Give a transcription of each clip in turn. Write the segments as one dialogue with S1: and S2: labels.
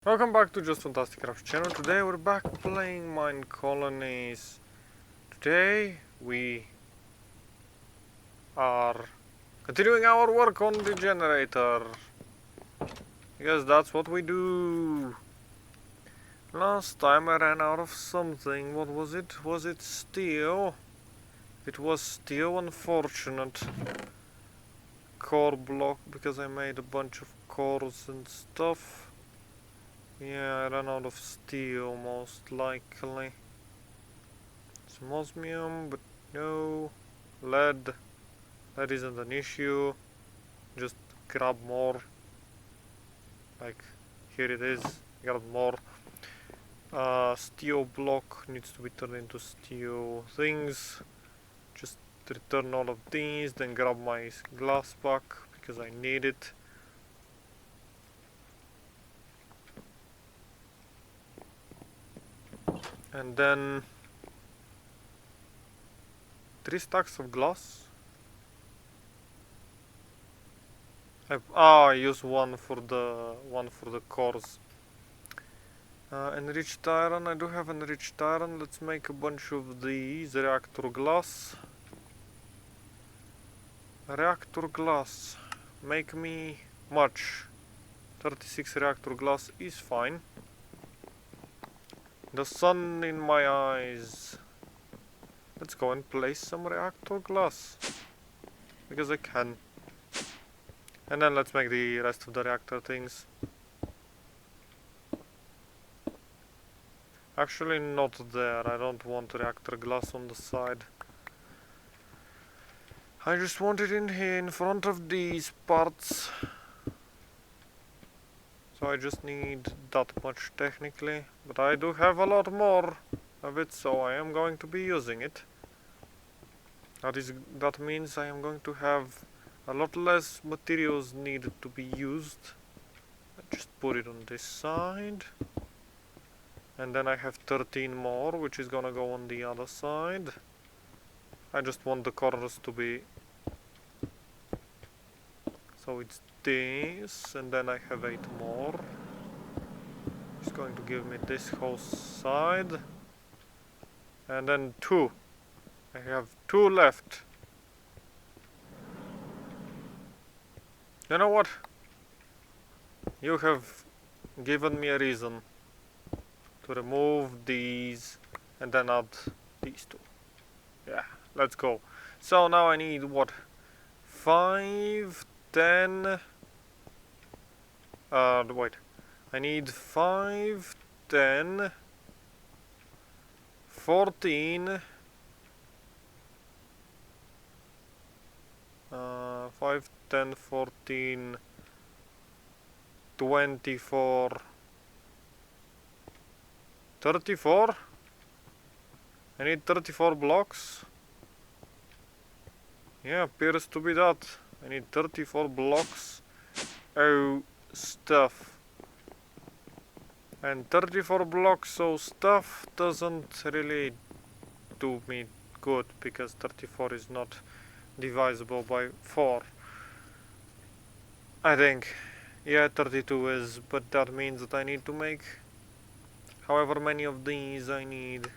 S1: Welcome back to Just Fantastic Craft channel. Today we're back playing MineColonies. Today we are continuing our work on the generator. Because that's what we do. Last time I ran out of something. What was it? Was it steel? It was steel, unfortunate. Core block, because I made a bunch of cores and stuff. Yeah, I ran out of steel, most likely. Some osmium, but no. Lead. That isn't an issue. Just grab more. Like, here it is. Grab more. Steel block needs to be turned into steel things. Just return all of these, then grab my glass back, because I need it. And then 3 stacks of glass. I use one for the cores. Enriched iron. I do have enriched iron. Let's make a bunch of these. Reactor glass. Reactor glass. Make me much. 36 reactor glass is fine. The sun in my eyes. Let's go and place some reactor glass. Because I can. And then let's make the rest of the reactor things. Actually not there. I don't want reactor glass on the side. I just want it in here in front of these parts. So I just need that much technically, but I do have a lot more of it, so I am going to be using it. That means I am going to have a lot less materials needed to be used. I just put it on this side. And then I have 13 more, which is gonna go on the other side. I just want the corners to be... So it's this, and then I have 8 more. It's going to give me this whole side. And then 2. I have 2 left. You know what? You have given me a reason to remove these and then add these 2. Yeah, let's go. So now I need what? 5, 10... wait. I need 5, 10, 14... 5, 10, 14, 24, 34? I need 34 blocks. Yeah, appears to be that. I need 34 blocks. Oh, stuff. And 34 blocks, so stuff doesn't really do me good, because 34 is not divisible by 4. I think. Yeah, 32 is, but that means that I need to make however many of these I need.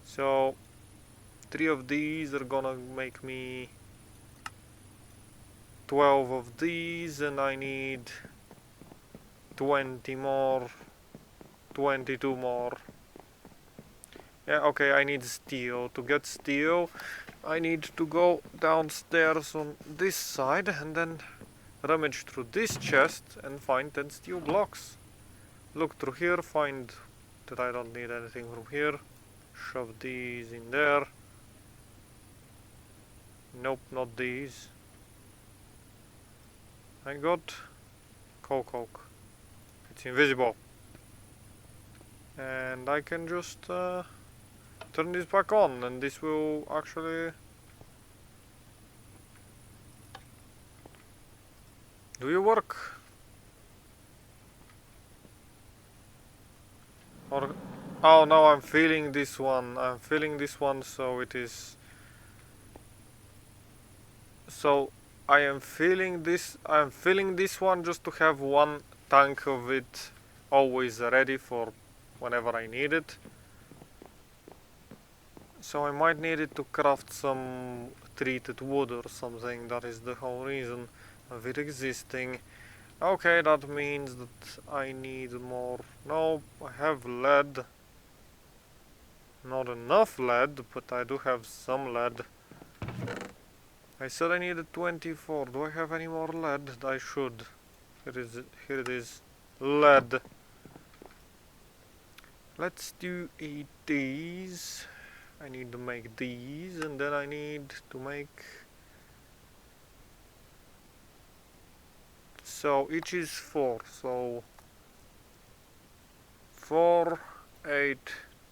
S1: So 3 of these are gonna make me 12 of these, and I need 20 more, 22 more. Yeah, okay, I need steel. To get steel, I need to go downstairs on this side and then rummage through this chest and find 10 steel blocks. Look through here, find that I don't need anything from here. Shove these in there. Nope, not these. I got coke. It's invisible. And I can just turn this back on, and this will actually... Do you work? Or... Oh no, I'm feeling this one. I'm feeling this one, so it is... So I am feeling this one just to have one tank of it always ready for whenever I need it. So I might need it to craft some treated wood or something. That is the whole reason of it existing. Okay, that means that I need more. No, I have lead. Not enough lead, but I do have some lead. I said I needed 24. Do I have any more lead? I should. Here it is. Lead. Let's do these. I need to make these, and then I need to make... So each is 4, so 4, 8,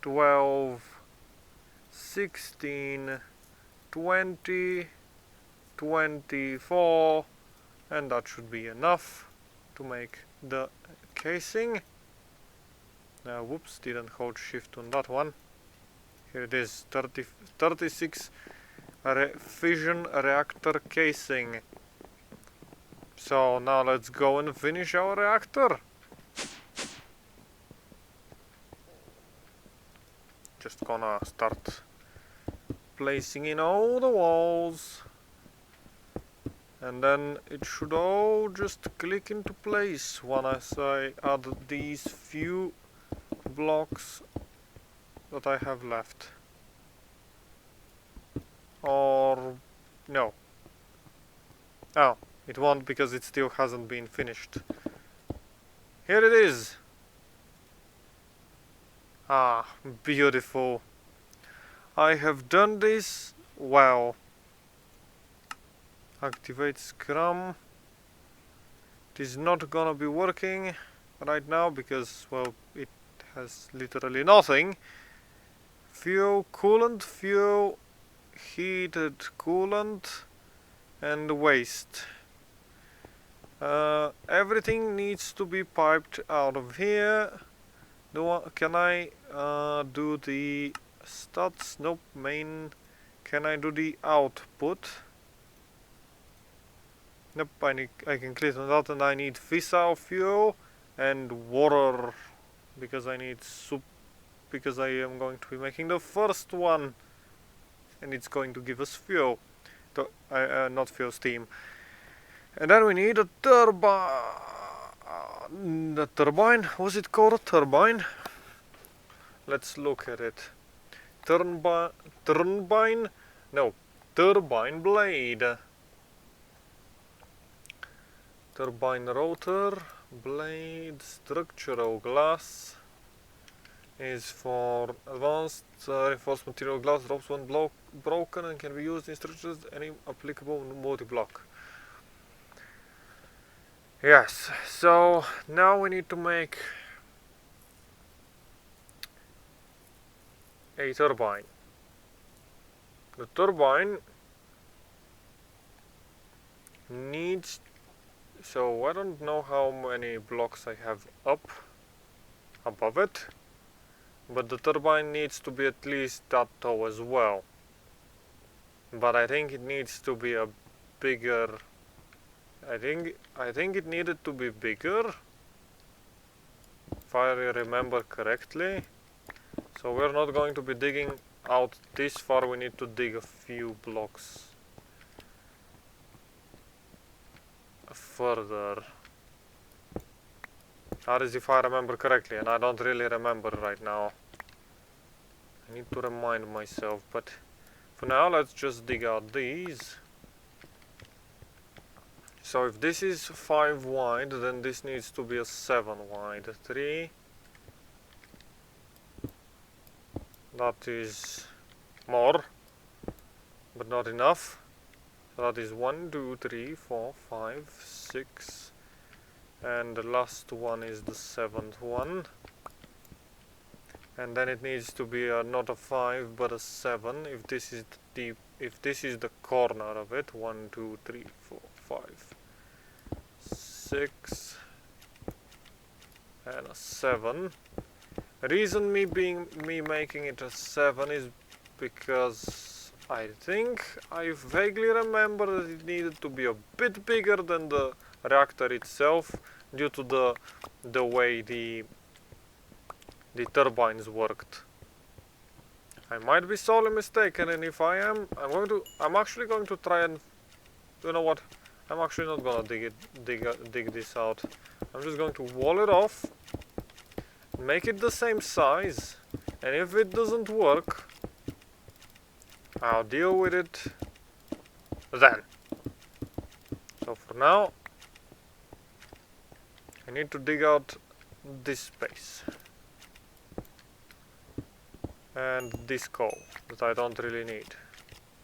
S1: 12, 16, 20, 24, and that should be enough to make the casing. Whoops, didn't hold shift on that one. Here it is, 36 fission reactor casing. So now let's go and finish our reactor. Just gonna start placing in all the walls. And then it should all just click into place once I add these few blocks that I have left. Or no. Oh, it won't because it still hasn't been finished. Here it is. Ah, beautiful. I have done this well. Activate Scrum. It is not gonna be working right now because, well, it has literally nothing. Fuel, coolant, fuel, heated coolant, and waste. Everything needs to be piped out of here. Can I do the stats? Nope. Main. Can I do the output? Nope. I can click on that, and I need fissile fuel and water because I need soup. Because I am going to be making the first one, and it's going to give us fuel, not fuel, steam. And then we need a turbine. The turbine? Was it called a turbine? Let's look at it. Turbine? No, turbine blade. Turbine rotor, blade, structural glass. Is for advanced reinforced material glass, drops when broken and can be used in structures any applicable multi-block. Yes, so now we need to make a turbine. The turbine needs, so I don't know how many blocks I have above it. But the turbine needs to be at least that tall as well. But I think it needs to be a bigger... I think it needed to be bigger, if I remember correctly. So we're not going to be digging out this far, we need to dig a few blocks further. That is if I remember correctly, and I don't really remember right now. I need to remind myself, but for now let's just dig out these. So if this is 5 wide, then this needs to be a 7 wide. 3. That is more, but not enough. So that is 1, 2, 3, 4, 5, 6. And the last one is the 7th one. And then it needs to be not a 5 but a 7 if this is the corner of it. 1, 2, 3, 4, 5, 6 and a 7. Reason me making it a 7 is because I think I vaguely remember that it needed to be a bit bigger than the reactor itself, due to the way the turbines worked. I might be sorely mistaken, and if I am, I'm actually going to try and, you know what? I'm actually not gonna dig this out. I'm just going to wall it off, make it the same size, and if it doesn't work, I'll deal with it then. So for now, I need to dig out this space. And this coal that I don't really need.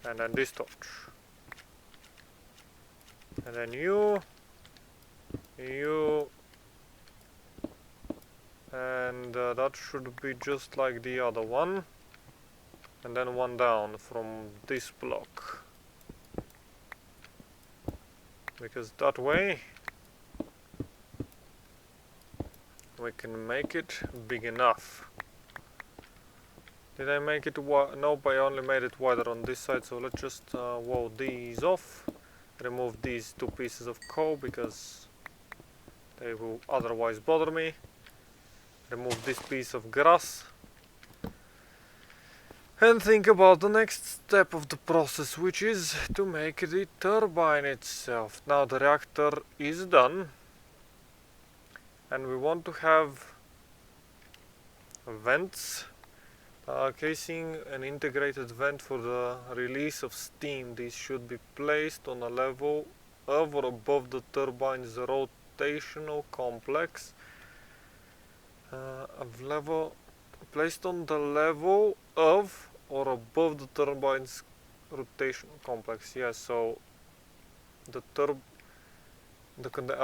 S1: And then this torch. And then you, and that should be just like the other one. And then one down from this block. Because that way we can make it big enough. Did I make it wide? Nope, I only made it wider on this side, so let's just wall these off. Remove these two pieces of coal because they will otherwise bother me. Remove this piece of grass. And think about the next step of the process, which is to make the turbine itself. Now the reactor is done. And we want to have vents. Casing an integrated vent for the release of steam. These should be placed on a level of or above the turbine's rotational complex. Placed on the level of or above the turbine's rotational complex. Yes, so a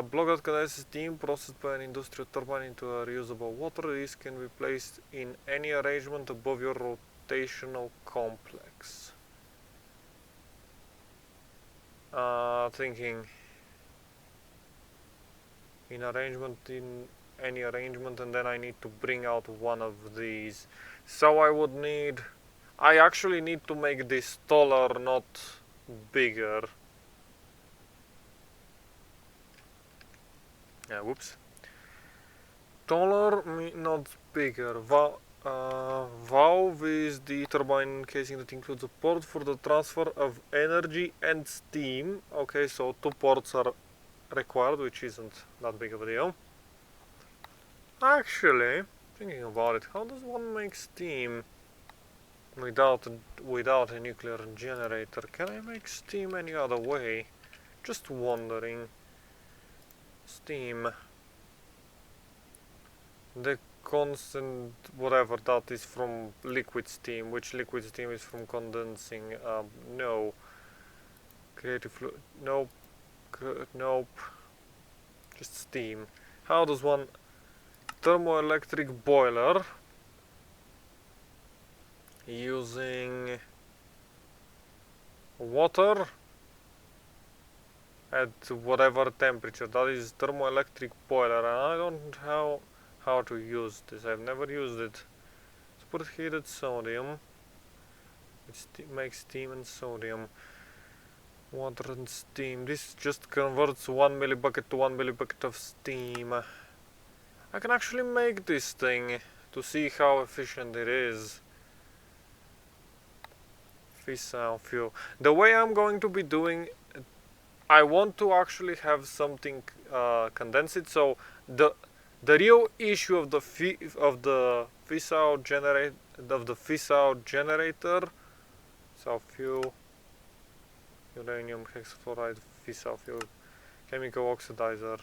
S1: block that condenses steam processed by an industrial turbine into a reusable water. This can be placed in any arrangement above your rotational complex. Thinking in any arrangement, and then I need to bring out one of these. So I actually need to make this taller, not bigger. Yeah, whoops. Taller, not bigger. Valve is the turbine casing that includes a port for the transfer of energy and steam. Okay, so 2 ports are required, which isn't that big of a deal. Actually, thinking about it, how does one make steam without a nuclear generator? Can I make steam any other way? Just wondering. Steam. The constant whatever that is from liquid steam, which liquid steam is from condensing. No. Creative fluid. Nope. Nope. Just steam. How does one thermoelectric boiler using water at whatever temperature? That is thermoelectric boiler, and I don't know how to use this. I've never used it. Superheated sodium. It makes steam and sodium. Water and steam. This just converts 1 millibucket to 1 millibucket of steam. I can actually make this thing to see how efficient it is. Fissile fuel. The way I'm going to be doing, I want to actually have something condensed. So the real issue of the fissile generator, so fuel, uranium hexafluoride, fissile fuel, chemical oxidizer,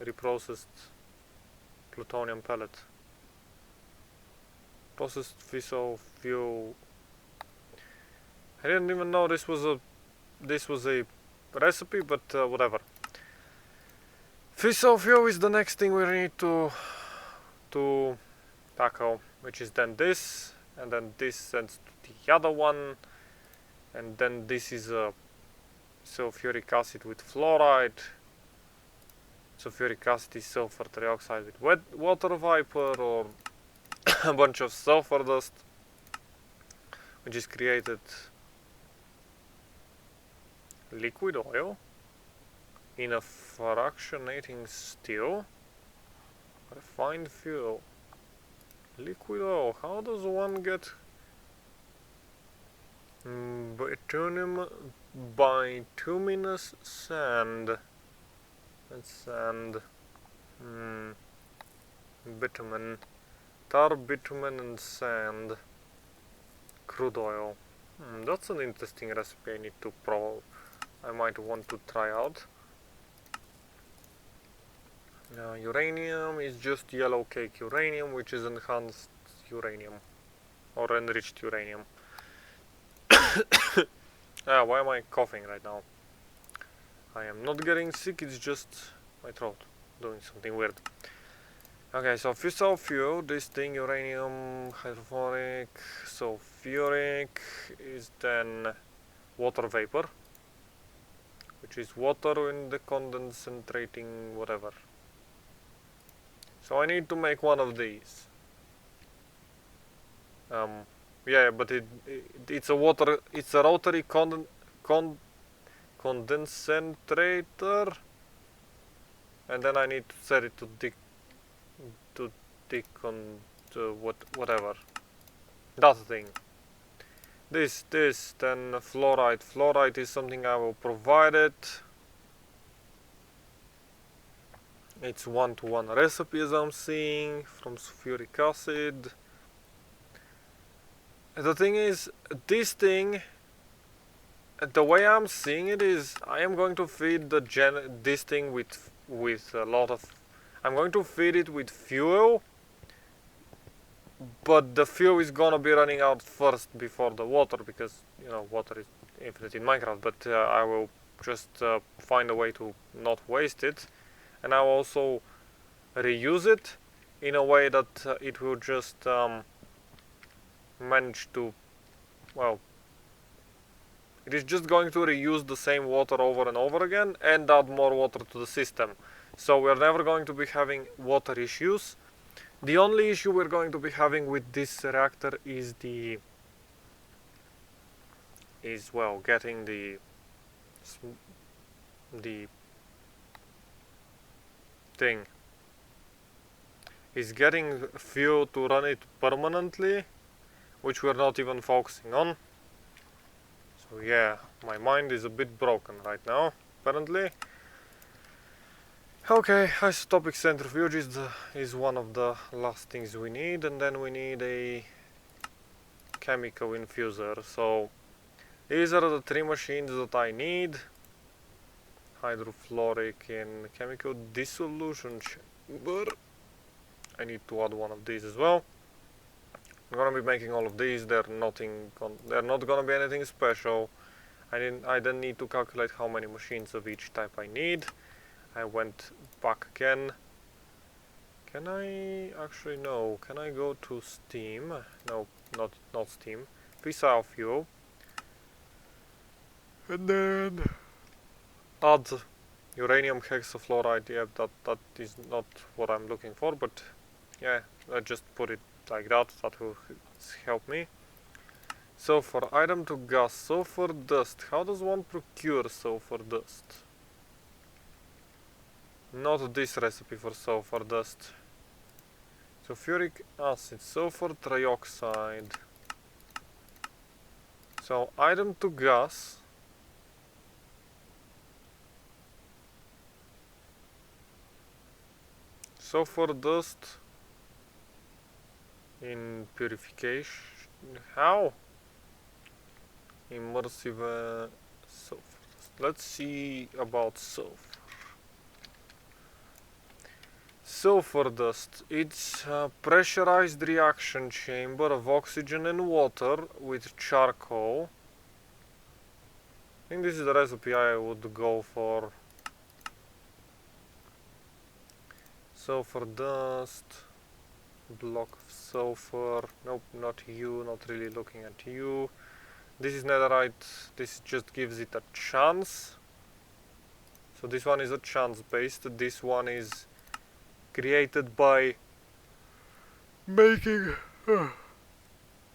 S1: reprocessed plutonium pellet, processed fissile fuel. I didn't even know this was a recipe, but whatever. Fissile fuel is the next thing we need to tackle, which is then this, and then this sends to the other one, and then this is a sulfuric acid with fluoride. Sulfuric acid is sulfur trioxide with water vapor, or a bunch of sulfur dust, which is created liquid oil in a fractionating still. Refined fuel. Liquid oil. How does one get bituminous sand? And sand. Bitumen. Tar, bitumen and sand. Crude oil. That's an interesting recipe I might want to try out. Uranium is just yellow cake uranium, which is enhanced uranium. Or enriched uranium. Why am I coughing right now? I am not getting sick, it's just my throat doing something weird. Okay, so fissile fuel, this thing, uranium, hydrofluoric, sulfuric is then water vapor, which is water in the concentrating whatever. So I need to make one of these. Yeah, but it's a rotary condensator, and then I need to set it to whatever. That thing. This, then fluoride. Fluoride is something I will provide it. It's 1-to-1 recipe as I'm seeing from sulfuric acid. The thing is, this thing, the way I'm seeing it is, I am going to feed this thing with a lot of. I'm going to feed it with fuel, but the fuel is gonna be running out first before the water, because you know water is infinite in Minecraft. But I will just find a way to not waste it, and I'll also reuse it in a way that it will just manage to, well, it is just going to reuse the same water over and over again and add more water to the system. So we're never going to be having water issues. The only issue we're going to be having with this reactor is getting the thing. Is getting fuel to run it permanently, which we're not even focusing on. So yeah, my mind is a bit broken right now, apparently. Okay, isotopic centrifuge is one of the last things we need, and then we need a chemical infuser. So these are the 3 machines that I need. Hydrofluoric and chemical dissolution chamber. I need to add one of these as well. I'm gonna be making all of these. They're not gonna be anything special. I didn't need to calculate how many machines of each type I need. I went back again. Can I actually no? Can I go to Steam? No, not Steam. Fissile fuel, and then add uranium hexafluoride. Yeah, that is not what I'm looking for, but yeah, I just put it like that. That will help me. Sulfur item to gas. Sulfur dust. How does one procure sulfur dust? Not this recipe for sulfur dust. Sulfuric acid, sulfur trioxide. So item to gas. Sulfur dust in purification. How? Immersive sulfur. Let's see about sulfur. Sulfur dust. It's a pressurized reaction chamber of oxygen and water with charcoal. I think this is the recipe I would go for. Sulfur dust. Block of sulfur. Nope, not you. Not really looking at you. This is netherite. This just gives it a chance. So this one is a chance based. This one is created by making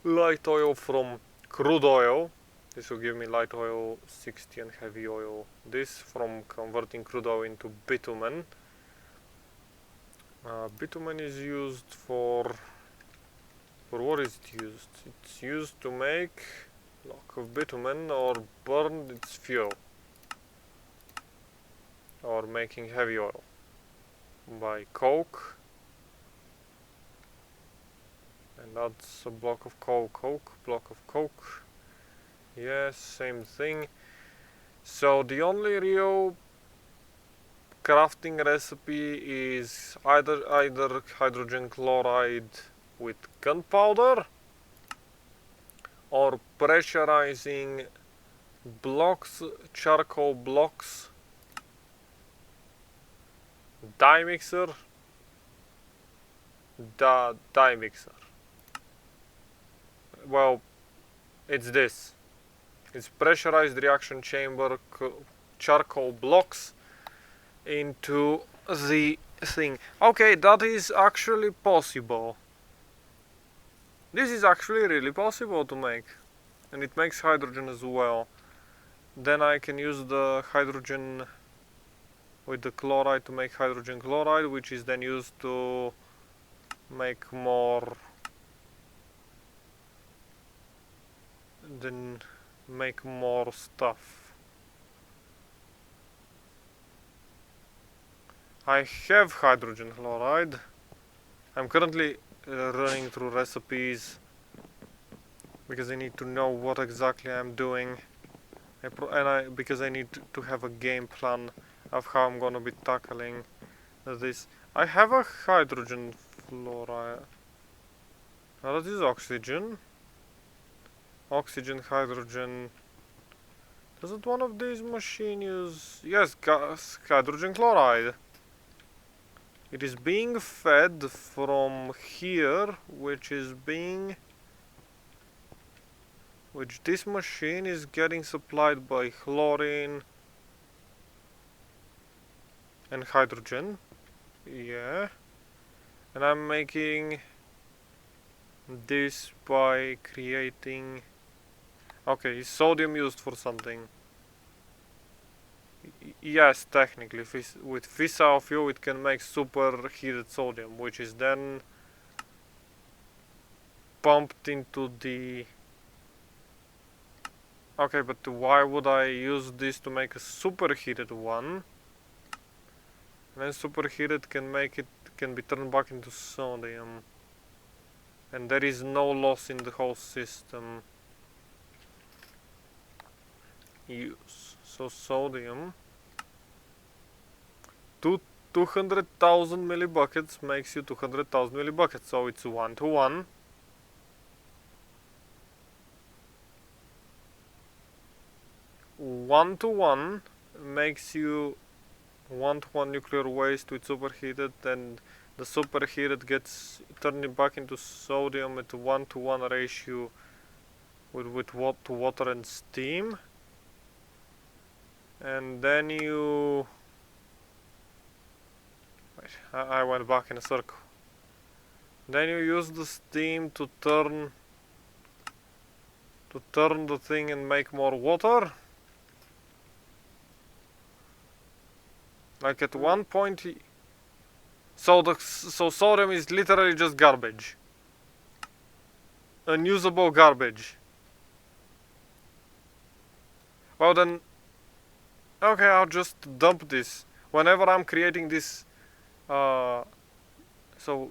S1: light oil from crude oil. This will give me light oil 60 and heavy oil. This from converting crude oil into bitumen. Bitumen is used for what is it used? It's used to make block of bitumen or burn its fuel, or making heavy oil by coke, and that's a block of block of coke. Yes, same thing. So the only real crafting recipe is either hydrogen chloride with gunpowder, or pressurizing blocks, charcoal blocks, dye mixer, dye mixer. Well, it's this. It's pressurized reaction chamber, charcoal blocks into the thing. Okay, that is actually possible. This is actually really possible to make, and it makes hydrogen as well. Then I can use the hydrogen with the chloride to make hydrogen chloride, which is then used to make more stuff. I have hydrogen chloride. I'm currently running through recipes because I need to know what exactly I'm doing, because I need to have a game plan of how I'm gonna be tackling this. I have a hydrogen fluoride. Now that is oxygen. Oxygen, hydrogen. Doesn't one of these machines use... Yes, gas, hydrogen chloride. It is being fed from here, which this machine is getting supplied by chlorine and hydrogen. Yeah. And I'm making this by creating... Okay, is sodium used for something? Yes, technically. With fissile fuel it can make superheated sodium, which is then pumped into the... Okay, but why would I use this to make a superheated one? And then superheated can be turned back into sodium. And there is no loss in the whole system. Use. So sodium. 200,000 millibuckets makes you 200,000 millibuckets. So it's 1 to 1. One to one makes you 1 to 1 nuclear waste with superheated, and the superheated gets turned back into sodium at 1 to 1 ratio with water and steam. And then you... Wait, I went back in a circle. Then you use the steam to turn the thing and make more water. Like at one point, so sodium is literally just garbage, unusable garbage. Well then, okay, I'll just dump this whenever I'm creating this. So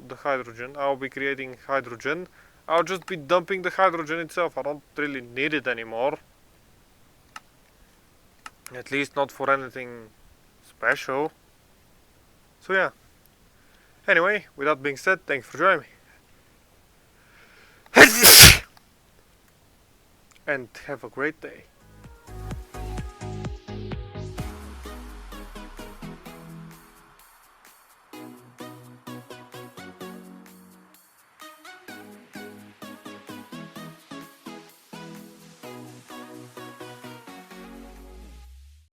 S1: the hydrogen, I'll be creating hydrogen. I'll just be dumping the hydrogen itself. I don't really need it anymore. At least not for anything special. So yeah. Anyway, with that being said, thanks for joining me. And have a great day.